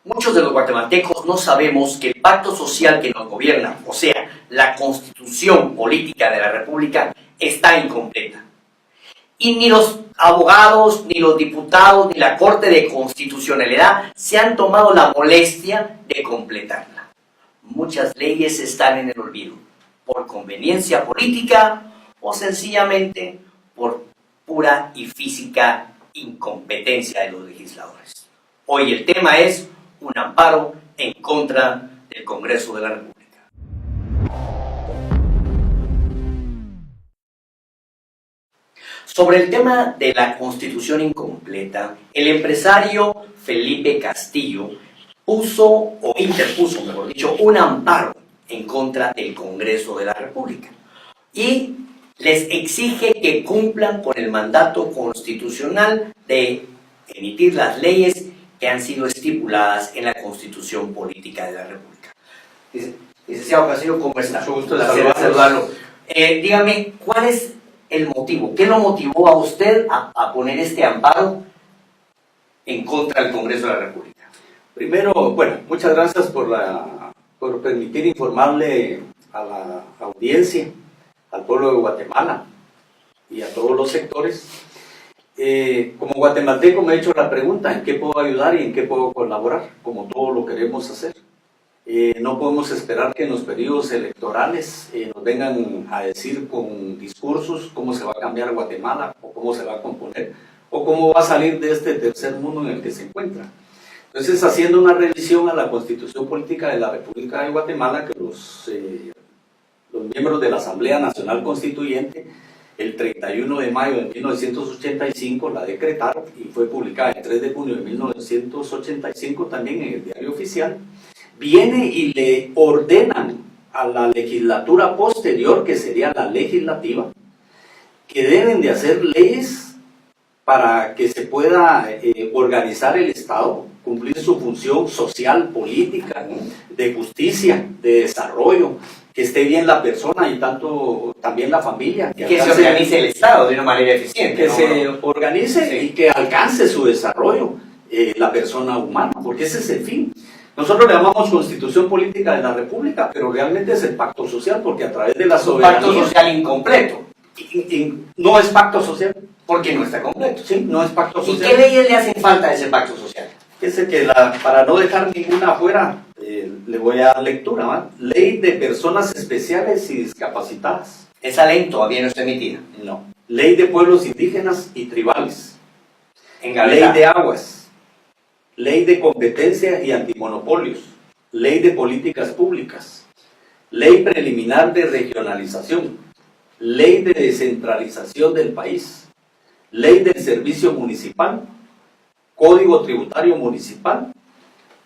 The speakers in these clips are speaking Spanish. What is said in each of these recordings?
Muchos de los guatemaltecos no sabemos que el pacto social que nos gobierna, o sea, la constitución política de la República, está incompleta. Y ni los abogados, ni los diputados, ni la Corte de Constitucionalidad se han tomado la molestia de completarla. Muchas leyes están en el olvido, por conveniencia política o sencillamente por pura y física incompetencia de los legisladores. Hoy el tema es un amparo en contra del Congreso de la República. Sobre el tema de la Constitución incompleta, el empresario Felipe Castillo interpuso, mejor dicho, un amparo en contra del Congreso de la República y les exige que cumplan con el mandato constitucional de emitir las leyes que han sido estipuladas en la Constitución Política de la República. Licenciado Castillo, ¿cómo está? Mucho gusto de saludarlo. Dígame, ¿cuál es el motivo? ¿Qué lo motivó a usted a poner este amparo en contra del Congreso de la República? Primero, bueno, muchas gracias por permitir informarle a la audiencia, al pueblo de Guatemala y a todos los sectores. Como guatemalteco me he hecho la pregunta, ¿en qué puedo ayudar y en qué puedo colaborar? Como todo lo queremos hacer. No podemos esperar que en los periodos electorales nos vengan a decir con discursos cómo se va a cambiar Guatemala, o cómo se va a componer, o cómo va a salir de este tercer mundo en el que se encuentra. Entonces, haciendo una revisión a la Constitución Política de la República de Guatemala, que los miembros de la Asamblea Nacional Constituyente, el 31 de mayo de 1985 la decretaron y fue publicada el 3 de junio de 1985 también en el Diario Oficial, viene y le ordenan a la legislatura posterior, que sería la legislativa, que deben de hacer leyes para que se pueda organizar el Estado, cumplir su función social, política, de justicia, de desarrollo, que esté bien la persona y también la familia. Que se organice el Estado de una manera eficiente. Que se organice y que alcance su desarrollo la persona humana, porque ese es el fin. Nosotros le llamamos Constitución Política de la República, pero realmente es el pacto social, porque a través de la soberanía... Pacto social incompleto. No es pacto social. Porque no está completo. Sí, no es pacto social. ¿Y qué leyes le hacen falta a ese pacto social? Fíjese que para no dejar ninguna afuera, le voy a dar lectura, ¿va? Ley de personas especiales y discapacitadas. ¿Esa ley todavía no está emitida? No. Ley de pueblos indígenas y tribales. Engavetada. Ley de aguas. Ley de competencia y antimonopolios. Ley de políticas públicas. Ley preliminar de regionalización. Ley de descentralización del país. Ley del servicio municipal. Código tributario municipal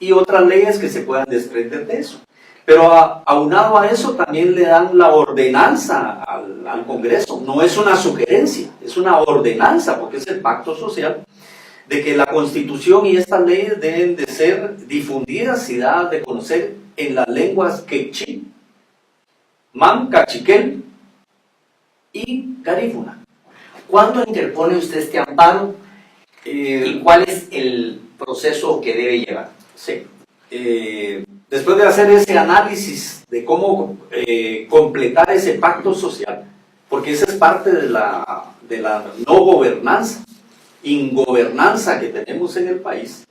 y otras leyes que se puedan desprender de eso. Pero aunado a eso también le dan la ordenanza al Congreso. No es una sugerencia, es una ordenanza, porque es el pacto social, de que la Constitución y estas leyes deben de ser difundidas y dadas de conocer en las lenguas quechí, man, cachiquel y garífuna. ¿Cuándo interpone usted este amparo? ¿Y cuál es el proceso que debe llevar? Sí. Después de hacer ese análisis de cómo completar ese pacto social, porque esa es parte de la no gobernanza, ingobernanza que tenemos en el país.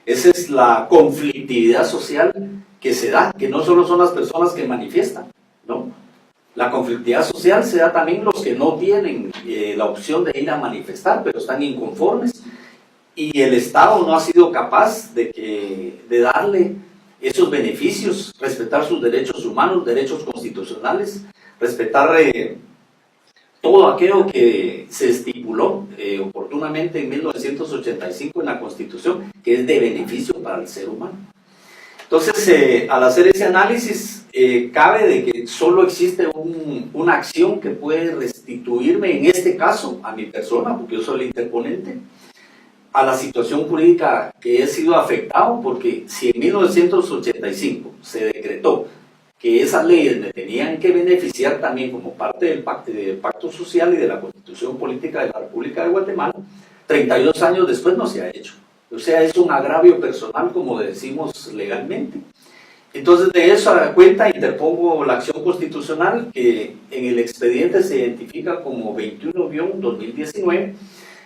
Esa es la conflictividad social que se da, que no solo son las personas que manifiestan, ¿no? La conflictividad social se da también los que no tienen la opción de ir a manifestar, pero están inconformes, y el Estado no ha sido capaz de darle esos beneficios, respetar sus derechos humanos, derechos constitucionales, respetar todo aquello que se estipuló oportunamente en 1985 en la Constitución, que es de beneficio para el ser humano. Entonces, al hacer ese análisis, cabe de que solo existe una acción que puede restituirme, en este caso, a mi persona, porque yo soy el interponente, a la situación jurídica que he sido afectado, porque si en 1985 se decretó que esas leyes me tenían que beneficiar también como parte del pacto social y de la Constitución Política de la República de Guatemala, 32 años después no se ha hecho. O sea, es un agravio personal, como decimos legalmente. Entonces, de eso a cuenta interpongo la acción constitucional que en el expediente se identifica como 21-2019.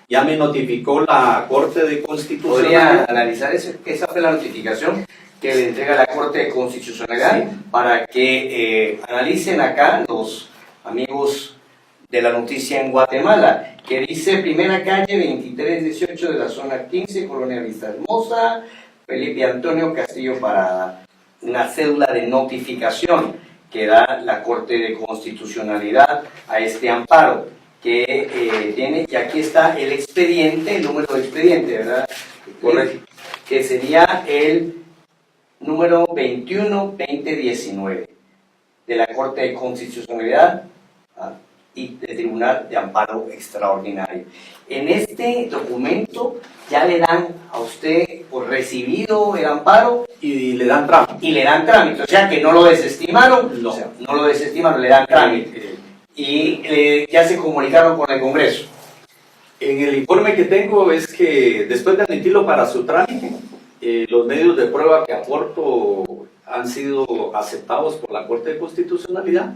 Ya me notificó la Corte de Constitucionalidad. ¿Podría analizar eso? Esa fue la notificación que le entrega la Corte de Constitucionalidad, sí, para que analicen acá los amigos de la noticia en Guatemala, que dice: primera calle 2318 de la zona 15, Colonia Vista Hermosa, Felipe Antonio Castillo Parada. Una cédula de notificación que da la Corte de Constitucionalidad a este amparo que tiene, y aquí está el expediente, el número de expediente, ¿verdad? Correcto. Que sería el número 21-2019 de la Corte de Constitucionalidad y del Tribunal de Amparo Extraordinario. En este documento ya le dan a usted por recibido el amparo y le dan trámite. Y le dan trámite, o sea que no lo desestimaron, no, o sea, no lo desestimaron, le dan trámite. Y ya se comunicaron con el Congreso. En el informe que tengo es que después de admitirlo para su trámite, los medios de prueba que aporto han sido aceptados por la Corte de Constitucionalidad.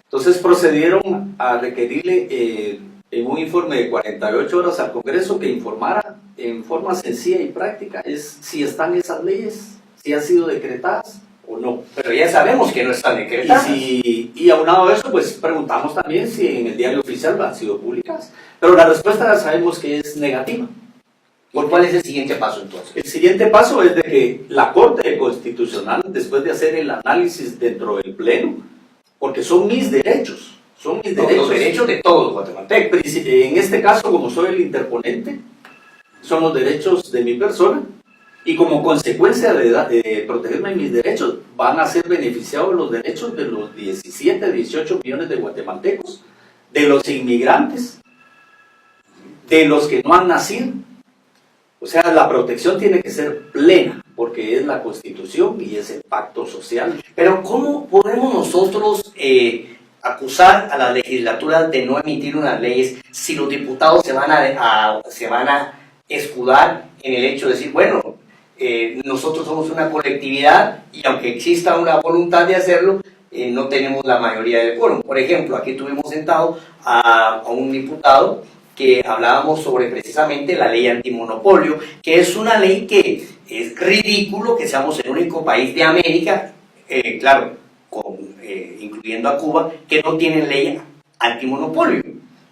Entonces procedieron a requerirle en un informe de 48 horas al Congreso que informara en forma sencilla y práctica si están esas leyes, si han sido decretadas o no. Pero ya sabemos que no están decretadas. Y aunado a eso, pues preguntamos también si en el diario oficial han sido publicadas. Pero la respuesta ya sabemos que es negativa. ¿Por cuál es el siguiente paso entonces? El siguiente paso es de que la Corte Constitucional, después de hacer el análisis dentro del Pleno, porque son mis derechos, los derechos de todos los guatemaltecos. En este caso, como soy el interponente, son los derechos de mi persona, y como consecuencia de protegerme mis derechos, van a ser beneficiados los derechos de los 17, 18 millones de guatemaltecos, de los inmigrantes, de los que no han nacido. O sea, la protección tiene que ser plena, porque es la Constitución y es el pacto social. Pero ¿cómo podemos nosotros acusar a las legislaturas de no emitir unas leyes si los diputados se van a escudar en el hecho de decir, bueno, nosotros somos una colectividad y aunque exista una voluntad de hacerlo, no tenemos la mayoría del quórum? Por ejemplo, aquí tuvimos sentado a un diputado que hablábamos sobre precisamente la ley antimonopolio, que es una ley que es ridículo que seamos el único país de América, claro, incluyendo a Cuba, que no tiene ley antimonopolio,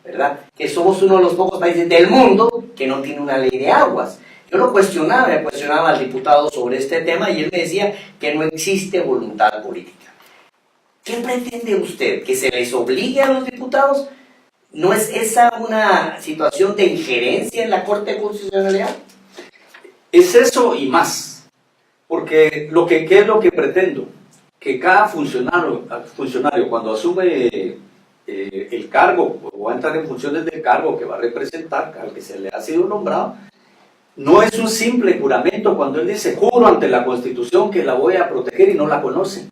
¿verdad? Que somos uno de los pocos países del mundo que no tiene una ley de aguas. Yo lo cuestionaba al diputado sobre este tema y él me decía que no existe voluntad política. ¿Qué pretende usted? ¿Que se les obligue a los diputados? ¿No es esa una situación de injerencia en la Corte de Constitucionalidad? Es eso y más, porque ¿qué es lo que pretendo? Que cada funcionario cuando asume el cargo o va a entrar en funciones del cargo que va a representar, al que se le ha sido nombrado, no es un simple juramento cuando él dice juro ante la Constitución que la voy a proteger y no la conoce.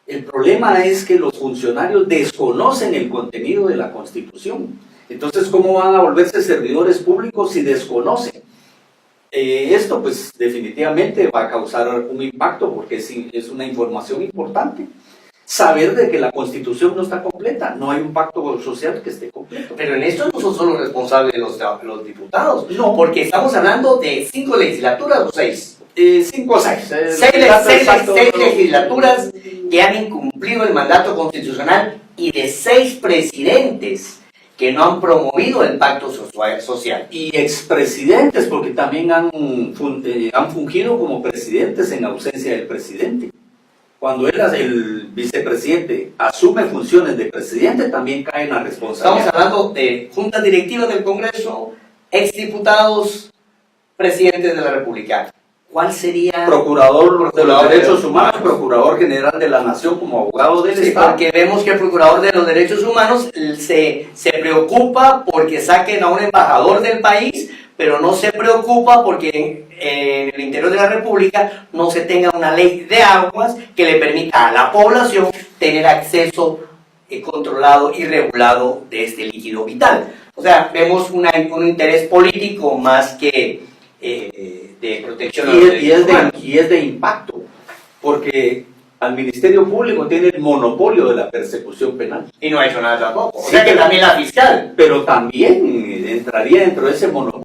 El problema es que los funcionarios desconocen el contenido de la Constitución. Entonces, ¿cómo van a volverse servidores públicos si desconocen? Esto, pues, definitivamente va a causar un impacto porque es una información importante. Saber de que la Constitución no está completa, no hay un pacto social que esté completo. Pero en esto no son solo responsables los diputados, no, porque estamos hablando de 5 legislaturas o 6. 5 o 6. 6 legislaturas que han incumplido el mandato constitucional y de 6 presidentes que no han promovido el pacto social. Y expresidentes, porque también han fungido como presidentes en ausencia del presidente. Cuando el vicepresidente asume funciones de presidente, también cae en la responsabilidad. Estamos hablando de juntas directivas del Congreso, exdiputados, presidentes de la República. ¿Cuál sería? Procurador de los Derechos Humanos, Procurador General de la Nación como abogado del Estado. Porque vemos que el Procurador de los Derechos Humanos se preocupa porque saquen a un embajador del país, pero no se preocupa porque en el interior de la República no se tenga una ley de aguas que le permita a la población tener acceso controlado y regulado de este líquido vital. O sea, vemos un interés político más que de protección a los derechos humanos. Y es de impacto, porque al Ministerio Público tiene el monopolio de la persecución penal. Y no ha hecho nada tampoco. O Sí, sea que también la fiscal. Pero también entraría dentro de ese monopolio